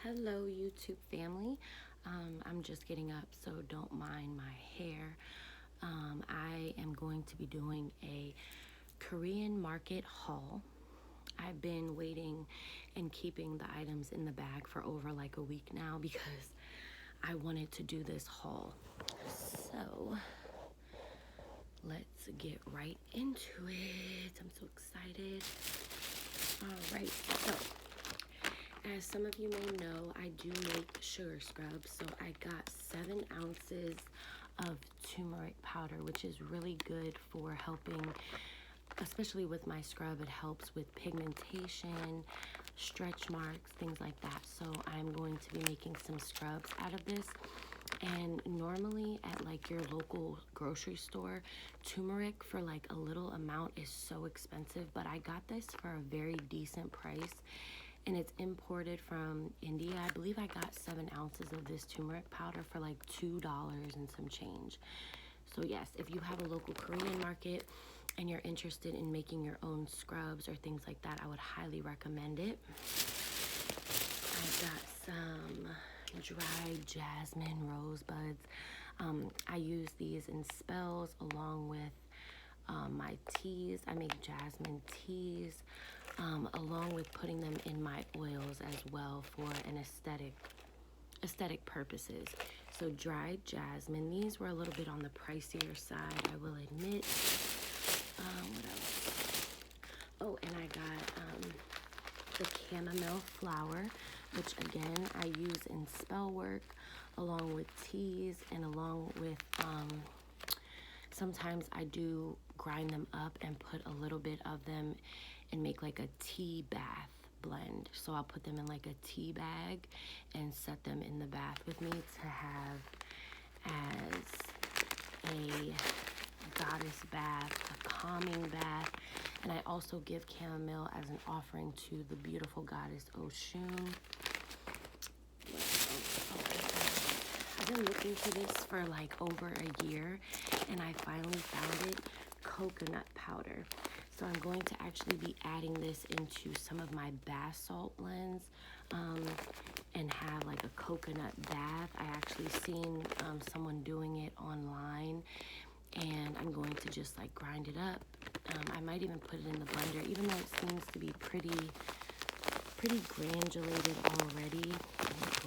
Hello, YouTube family. I'm just getting up, so don't mind my hair. I am going to be doing a Korean market haul. I've been waiting and keeping the items in the bag for over like a week now because I wanted to do this haul. So let's get right into it. I'm so excited. All right, so as some of you may know, I do make sugar scrubs. So I got 7 ounces of turmeric powder, which is really good for helping, especially with my scrub. It helps with pigmentation, stretch marks, things like that. So I'm going to be making some scrubs out of this. And normally at like your local grocery store, turmeric for like a little amount is so expensive, but I got this for a very decent price. And it's imported from India. I believe I got 7 ounces of this turmeric powder for like $2 and some change. So yes, if you have a local Korean market and you're interested in making your own scrubs or things like that, I would highly recommend it. I got some dried jasmine rosebuds. I use these in spells along with my teas. I make jasmine teas. Along with putting them in my oils as well for an aesthetic purposes. So dried jasmine, these were a little bit on the pricier side, I will admit. What else? Oh, and I got the chamomile flower, which again I use in spell work along with teas and along with sometimes I do grind them up and put a little bit of them and make like a tea bath blend. So I'll put them in like a tea bag and set them in the bath with me to have as a goddess bath, a calming bath. And I also give chamomile as an offering to the beautiful goddess Oshun. I've been looking for this for like over a year, and I finally found it, coconut powder. So I'm going to actually be adding this into some of my bath salt blends and have like a coconut bath. I actually seen someone doing it online, and I'm going to just like grind it up. I might even put it in the blender, even though it seems to be pretty granulated already.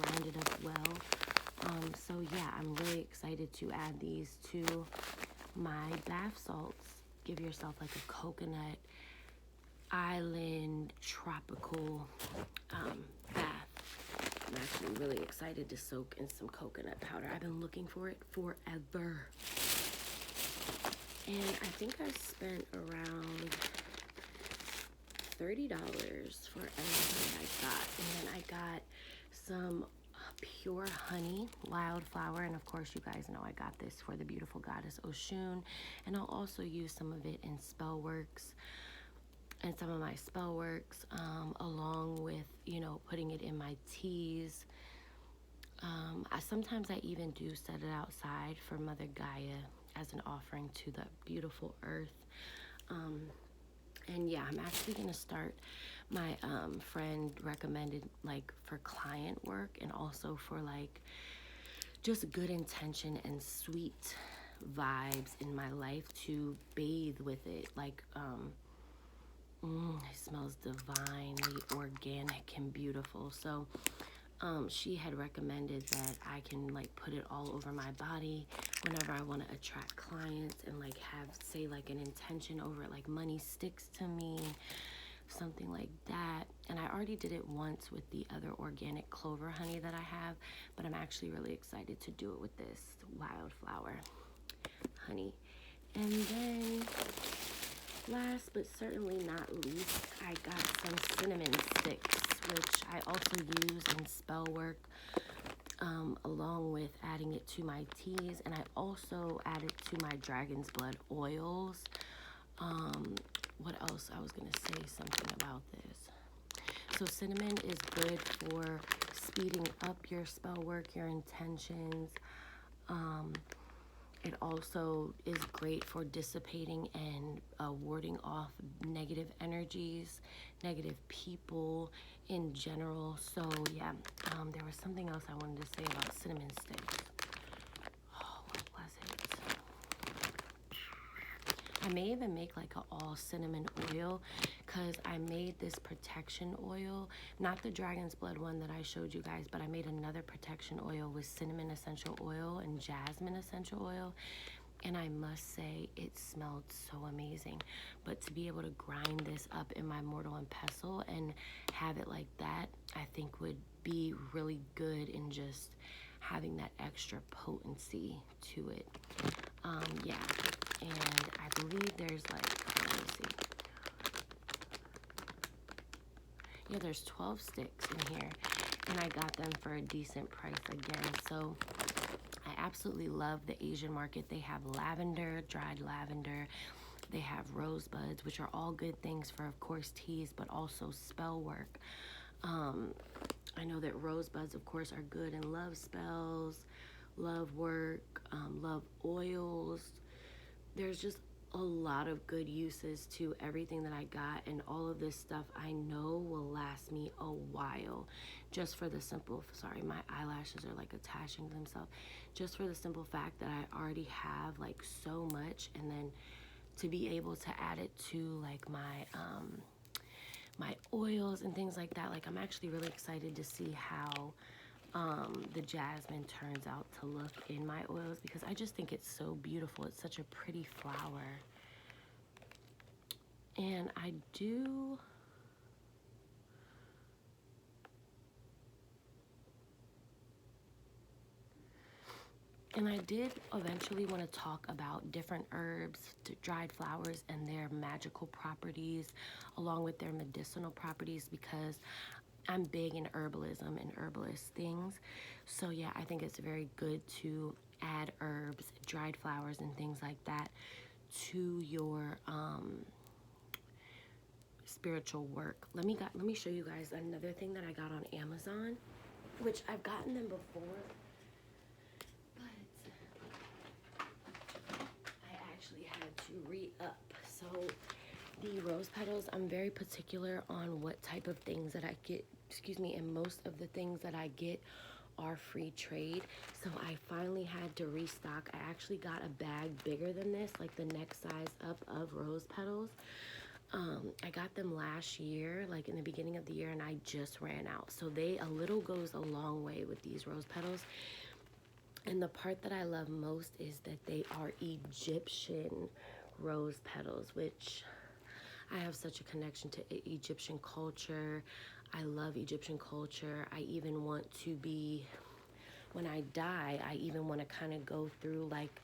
Grind it up well. So yeah, I'm really excited to add these to my bath salts. Give yourself like a coconut island tropical bath. I'm actually really excited to soak in some coconut powder. I've been looking for it forever. And I think I spent around $30 for everything I got. And then I got some pure honey, wildflower, and of course you guys know I got this for the beautiful goddess Oshun, and I'll also use some of it in spell works and some of my spell works along with, you know, putting it in my teas. Sometimes I even do set it outside for Mother Gaia as an offering to the beautiful earth. And yeah, I'm actually gonna start. My friend recommended like for client work and also for like just good intention and sweet vibes in my life to bathe with it. Like it smells divinely organic and beautiful. So she had recommended that I can like put it all over my body whenever I want to attract clients and like have, say, like an intention over it, like money sticks to me, something like that. And I already did it once with the other organic clover honey that I have, but I'm actually really excited to do it with this wildflower honey. And then last but certainly not least, I got some cinnamon sticks, which I also use in spell work, along with adding it to my teas, and I also add it to my dragon's blood oils. What else? I was gonna say something about this. So cinnamon is good for speeding up your spell work, your intentions. It also is great for dissipating and warding off negative energies, negative people in general. So yeah, there was something else I wanted to say about cinnamon sticks. Oh, what was it? I may even make like an all cinnamon oil, because I made this protection oil, not the dragon's blood one that I showed you guys, but I made another protection oil with cinnamon essential oil and jasmine essential oil. And I must say, it smelled so amazing. But to be able to grind this up in my mortar and pestle and have it like that, I think would be really good in just having that extra potency to it. Yeah, and I believe there's like, let me see. Yeah, there's 12 sticks in here, and I got them for a decent price again. So I absolutely love the Asian market. They have lavender, dried lavender. They have rosebuds, which are all good things for, of course, teas, but also spell work. I know that rosebuds, of course, are good in love spells, love work, love oils. There's just a lot of good uses to everything that I got, and all of this stuff I know will last me a while, just for the simple, sorry, my eyelashes are like attaching themselves, just for the simple fact that I already have like so much, and then to be able to add it to like my oils and things like that. Like, I'm actually really excited to see how the jasmine turns out to look in my oils, because I just think it's so beautiful. It's such a pretty flower. And I did eventually want to talk about different herbs, dried flowers, and their magical properties, along with their medicinal properties, because I'm big in herbalism and herbalist things. So yeah, I think it's very good to add herbs, dried flowers, and things like that to your spiritual work. Let me show you guys another thing that I got on Amazon, which I've gotten them before, but I actually had to re-up. So the rose petals, I'm very particular on what type of things that I get, and most of the things that I get are free trade. So I finally had to restock. I actually got a bag bigger than this, like the next size up of rose petals. I got them last year, like in the beginning of the year, and I just ran out. So a little goes a long way with these rose petals. And the part that I love most is that they are Egyptian rose petals, which I have such a connection to Egyptian culture. I love Egyptian culture. I even want to be, when I die, I even want to kind of go through, like,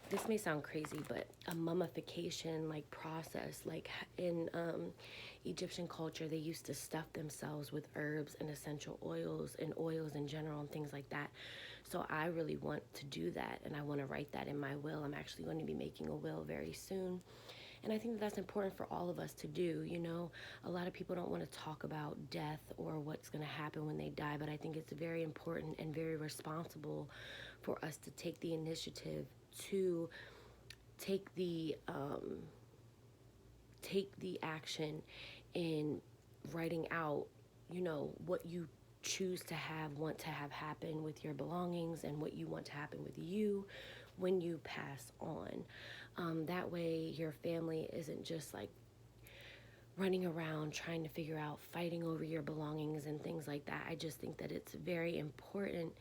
this may sound crazy, but a mummification like process. Like in Egyptian culture, they used to stuff themselves with herbs and essential oils and oils in general and things like that. So I really want to do that, and I want to write that in my will. I'm actually going to be making a will very soon. And I think that that's important for all of us to do. You know, a lot of people don't want to talk about death or what's going to happen when they die, but I think it's very important and very responsible for us to take the initiative to take the action in writing out, you know, what you choose to want to have happen with your belongings, and what you want to happen with you when you pass on. That way your family isn't just like running around trying to figure out, fighting over your belongings and things like that. I just think that it's very important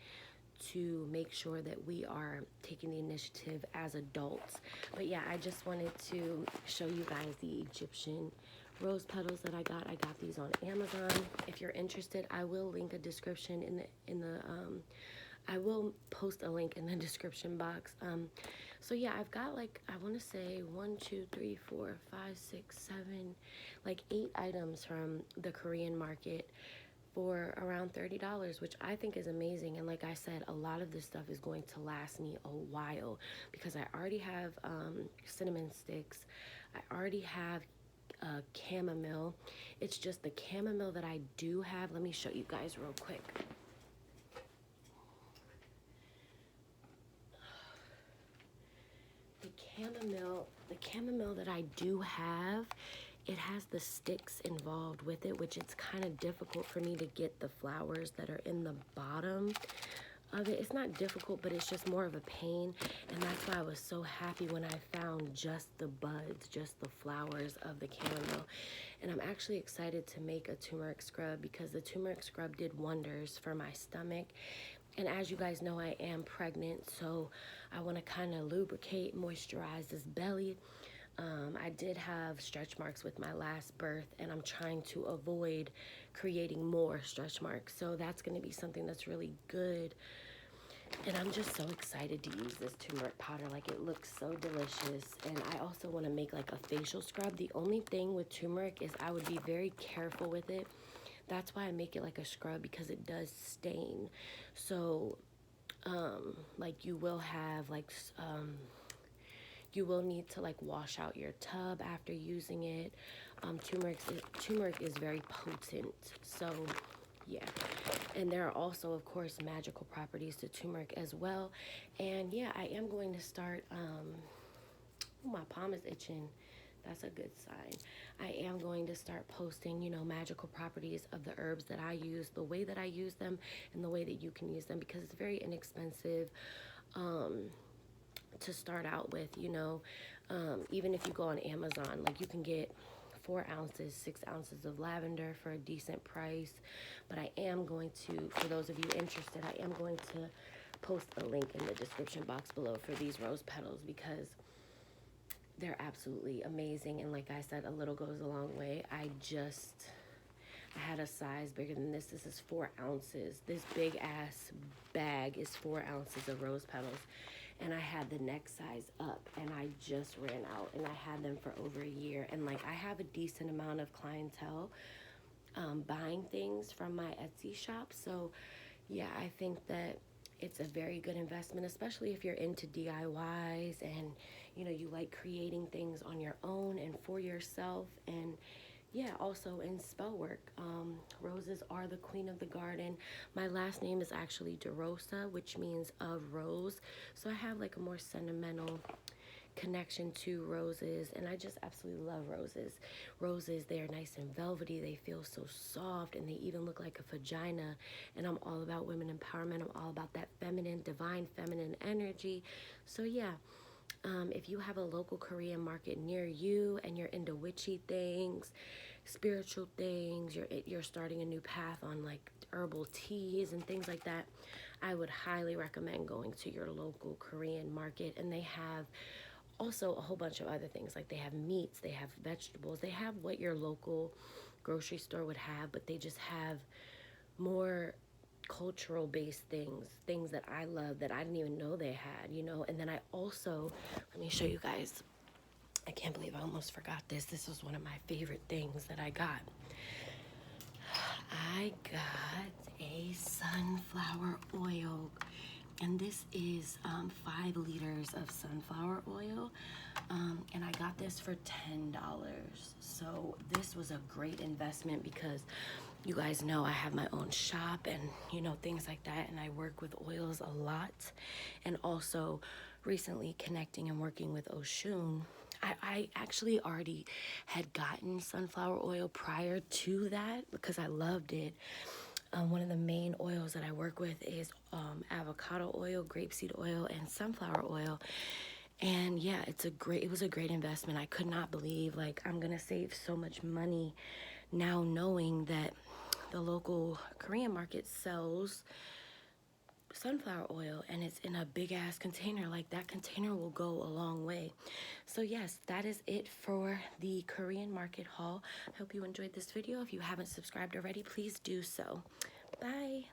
to make sure that we are taking the initiative as adults. But yeah, I just wanted to show you guys the Egyptian rose petals that I got. I got these on Amazon. If you're interested, I will link a description I will post a link in the description box. So yeah, I've got like, I want to say 1, 2, 3, 4, 5, 6, 7, like 8 items from the Korean market for around $30, which I think is amazing. And like I said, a lot of this stuff is going to last me a while, because I already have cinnamon sticks. I already have chamomile. It's just the chamomile that I do have. Let me show you guys real quick. chamomile that I do have, it has the sticks involved with it, which it's kind of difficult for me to get the flowers that are in the bottom of it. It's not difficult, but it's just more of a pain, and that's why I was so happy when I found just the buds, just the flowers of the chamomile. And I'm actually excited to make a turmeric scrub because the turmeric scrub did wonders for my stomach. And as you guys know, I am pregnant, so I want to kind of lubricate, moisturize this belly. I did have stretch marks with my last birth, and I'm trying to avoid creating more stretch marks. So that's going to be something that's really good. And I'm just so excited to use this turmeric powder. Like, it looks so delicious. And I also want to make like a facial scrub. The only thing with turmeric is I would be very careful with it. That's why I make it like a scrub, because it does stain. So like you will have like you will need to like wash out your tub after using it. Turmeric is very potent, so yeah. And there are also, of course, magical properties to turmeric as well. And yeah, I am going to start, my palm is itching. That's a good sign. I am going to start posting, you know, magical properties of the herbs that I use, the way that I use them, and the way that you can use them, because it's very inexpensive to start out with, you know. Even if you go on Amazon, like, you can get 4 ounces, 6 ounces of lavender for a decent price. But I am going to, for those of you interested, I am going to post a link in the description box below for these rose petals, because they're absolutely amazing. And like I said, a little goes a long way. I had a size bigger than this. This is 4 ounces. This big ass bag is 4 ounces of rose petals. And I had the next size up, and I just ran out, and I had them for over a year. And like, I have a decent amount of clientele buying things from my Etsy shop. So yeah, I think that it's a very good investment, especially if you're into DIYs and, you know, you like creating things on your own and for yourself. And yeah, also in spell work, roses are the queen of the garden. My last name is actually DeRosa, which means of rose. So I have like a more sentimental connection to roses, and I just absolutely love roses. Roses, they're nice and velvety, they feel so soft, and they even look like a vagina. And I'm all about women empowerment. I'm all about that feminine, divine feminine energy. So yeah, if you have a local Korean market near you and you're into witchy things, spiritual things, you're starting a new path on like herbal teas and things like that, I would highly recommend going to your local Korean market. And they have also a whole bunch of other things. Like, they have meats, they have vegetables, they have what your local grocery store would have, but they just have more cultural based things that I love that I didn't even know they had, you know. And then I also, let me show you guys, I can't believe I almost forgot this. This was one of my favorite things that I got. I got a sunflower oil, and this is 5 liters of sunflower oil, and I got this for $10. So this was a great investment, because you guys know I have my own shop and, you know, things like that, and I work with oils a lot. And also recently connecting and working with Oshun, I actually already had gotten sunflower oil prior to that because I loved it. One of the main oils that I work with is avocado oil, grapeseed oil, and sunflower oil. And yeah, it was a great investment. I could not believe, like, I'm gonna save so much money now knowing that the local Korean market sells sunflower oil, and it's in a big ass container. Like, that container will go a long way. So yes, that is it for the Korean market haul. I hope you enjoyed this video. If you haven't subscribed already, please do so. Bye.